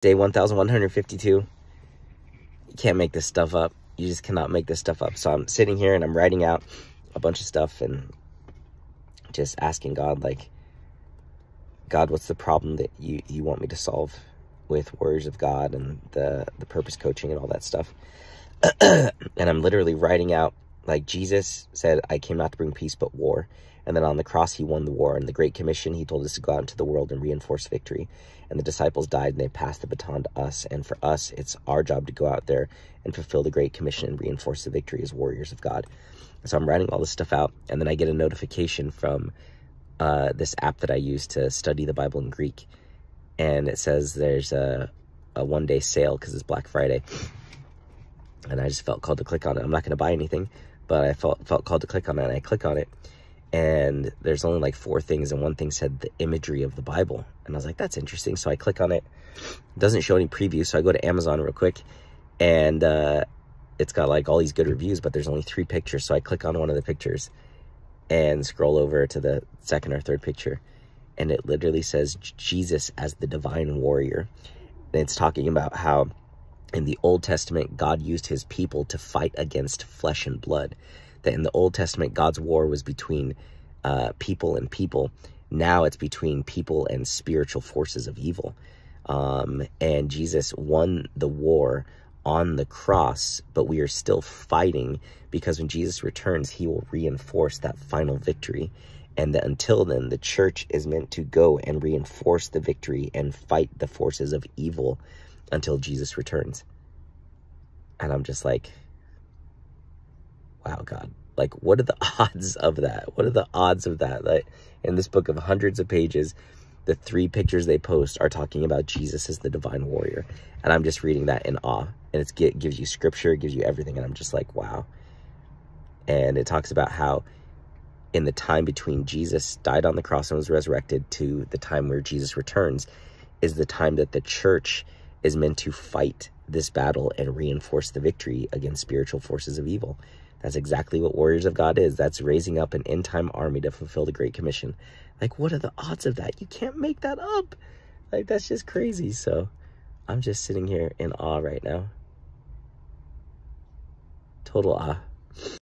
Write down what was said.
Day 1152. You can't make this stuff up. You just cannot make this stuff up. So I'm sitting here and I'm writing out a bunch of stuff and just asking God, like, God, what's the problem that you want me to solve with Warriors of God and the purpose coaching and all that stuff? And I'm literally writing out, like, Jesus said, I came not to bring peace but war. And then on the cross, he won the war. And the Great Commission, he told us to go out into the world and reinforce victory. And the disciples died and they passed the baton to us. And for us, it's our job to go out there and fulfill the Great Commission and reinforce the victory as Warriors of God. So I'm writing all this stuff out. And then I get a notification from this app that I use to study the Bible in Greek. And it says there's a one-day sale because it's Black Friday. And I just felt called to click on it. I'm not going to buy anything, but I felt called to click on it, and I click on it. And there's only like 4 things, and one thing said the imagery of the Bible. And I was like, that's interesting. So I click on it. It doesn't show any previews, so I go to Amazon real quick. And it's got like all these good reviews, but there's only 3 pictures. So I click on one of the pictures and scroll over to the 2nd or 3rd picture. And it literally says Jesus as the divine warrior. And it's talking about how in the Old Testament, God used his people to fight against flesh and blood. That in the Old Testament, God's war was between people and people. Now it's between people and spiritual forces of evil. And Jesus won the war on the cross, but we are still fighting because when Jesus returns, he will reinforce that final victory. And that until then, the church is meant to go and reinforce the victory and fight the forces of evil until Jesus returns. And I'm just like, wow, God, like, what are the odds of that? What are the odds of that? Like, in this book of hundreds of pages, the 3 pictures they post are talking about Jesus as the divine warrior. And I'm just reading that in awe. And it gives you scripture, it gives you everything. And I'm just like, wow. And it talks about how in the time between Jesus died on the cross and was resurrected to the time where Jesus returns is the time that the church is meant to fight this battle and reinforce the victory against spiritual forces of evil. That's exactly what Warriors of God is. That's raising up an end-time army to fulfill the Great Commission. Like, what are the odds of that? You can't make that up. Like, that's just crazy. So I'm just sitting here in awe right now. Total awe.